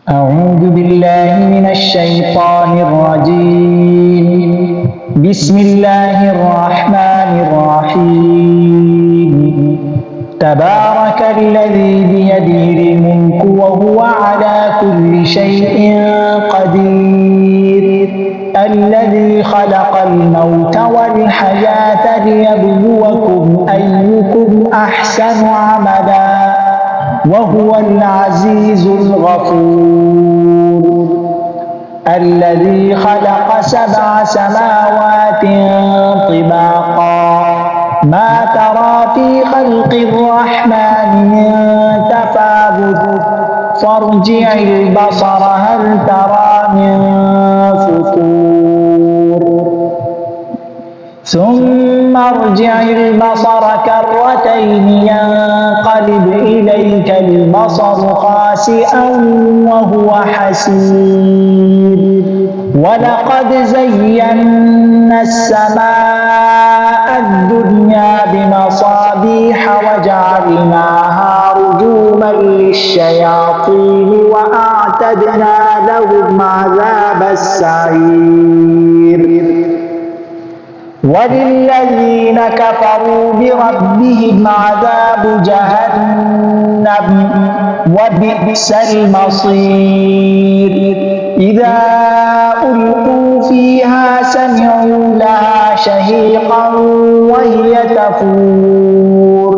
أعوذ بالله من الشيطان الرجيم. بسم الله الرحمن الرحيم. تبارك الذي بيده الملك وهو على كل شيء قدير. الذي خلق الموت والحياة ليبلوكم أيكم أحسن عملا وهو العزيز الغفور. الذي خلق 7 سماوات طباقا ما ترى في خلق الرحمن من تفاوت فارجع البصر هل ترى من فطور ثم ارجع البصر كرتين ينقلب إليك البصر خاسئا وهو حسير. ولقد زينا السماء الدنيا بمصابيح وجعلناها رجوما للشياطين وأعتدنا لهم عذاب السعير. وللذين كفروا بربهم عذاب جهنم وبئس المصير. إذا ألقوا فيها سمعوا لها شهيقا وهي تفور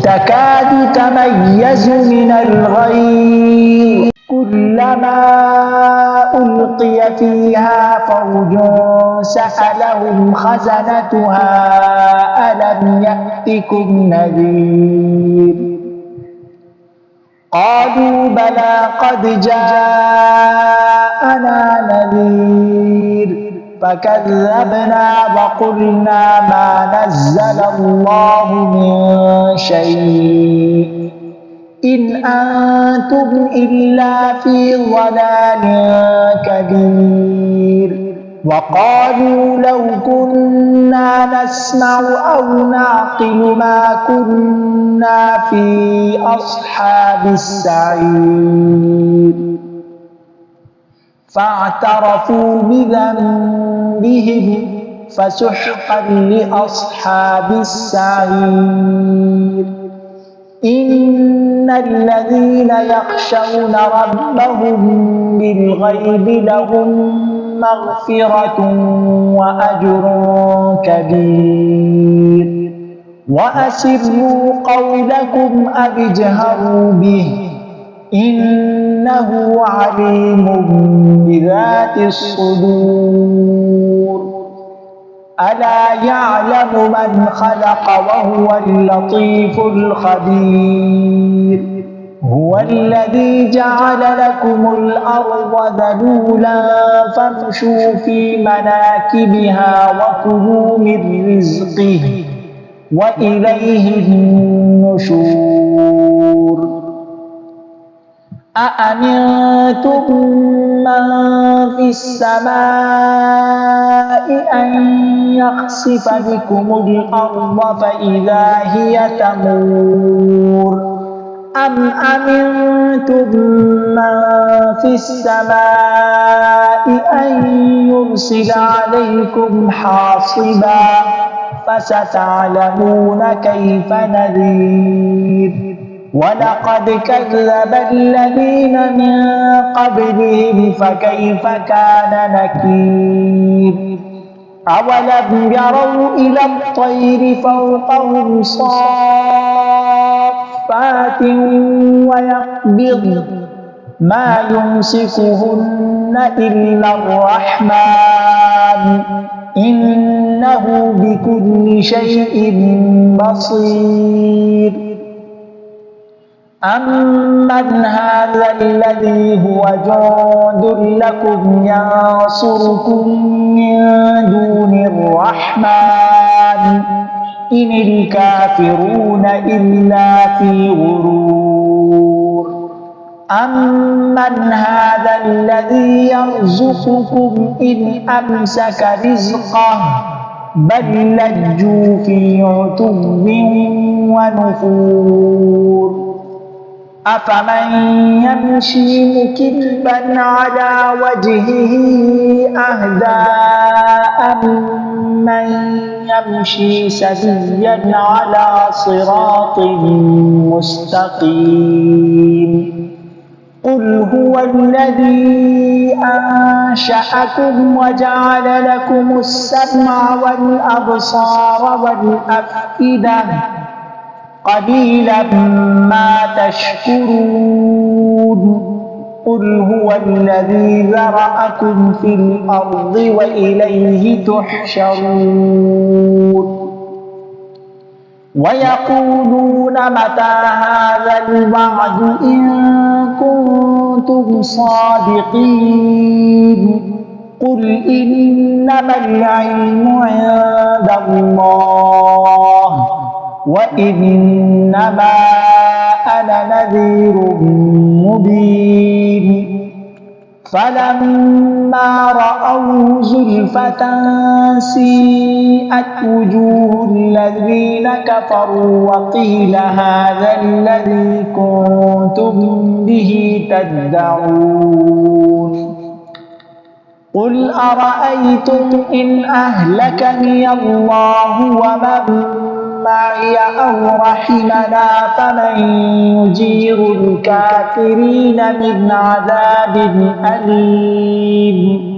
تكاد تميز من الغيظ كلما ألقي فيها فوج سألهم خزنتها ألم يأتكم نذير. قالوا بلى قد جاءنا نذير فكذبنا وقلنا ما نزل الله من شيء إن أنتم إلا في ضلال كبير. وقالوا لو كنا نسمع أو نعقل ما كنا في أصحاب السعير. فاعترفوا بذنبهم فسحقا لأصحاب السعير. إن الذين يخشون ربهم بالغيب لهم مغفرة وأجر كبير. وأسروا قولكم أو اجهروا به إنه عليم بذات الصدور. ألا يعلم من خلق وهو اللطيف الخبير. هو الذي جعل لكم الأرض ذلولا فامشوا في مناكبها وكلوا من رزقه وإليه النشور. أأمنتم من في السماء أن يخسف بكم الأرض فإذا هي تمور أم أمنتم من في السماء أن يرسل عليكم حاصبا فستعلمون كيف نذير. ولقد كذب الذين من قبلهم فكيف كان نكير. أولم يروا إلى الطير فوقهم صافات ويقبضن ما يمسكهن إلا الرحمن إنه بكل شيء بصير. أمن هذا الذي هو جند لكم ينصركم من دون الرحمن إن الكافرون إلا في غرور. أمن هذا الذي يرزقكم إن أمسك رزقه بل لجوا في عتب ونفور. أفمن يمشي مكبا على وجهه أهدى أمن يمشي سويا على صراط مستقيم قل هو الذي أنشأكم وجعل لكم السمع والأبصار والأفئدة قليلا ما تشكرون قل هو الذي ذرأكم في الأرض وإليه تحشرون ويقولون متى هذا الوعد إن كنتم صادقين قل إنما العلم عند الله وإنما أنا نذير مبين فلما رأوا زلفة سيئت وجوه الذين كفروا وقيل هذا الذي كنتم به تدعون قل أرأيتم إن أهلكني الله ومن معي أو رحمنا فمن يجير الكافرين من عذاب أليم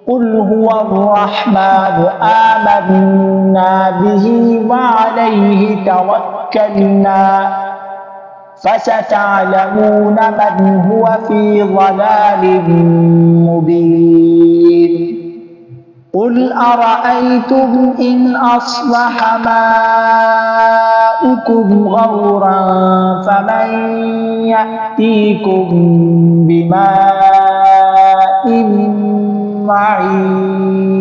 قل هو الرحمن آمنا به وعليه توكلنا فستعلمون من هو في ضلال مبين قل أرأيتم إن أصبح ماؤكم غورا فمن يأتيكم بماء معين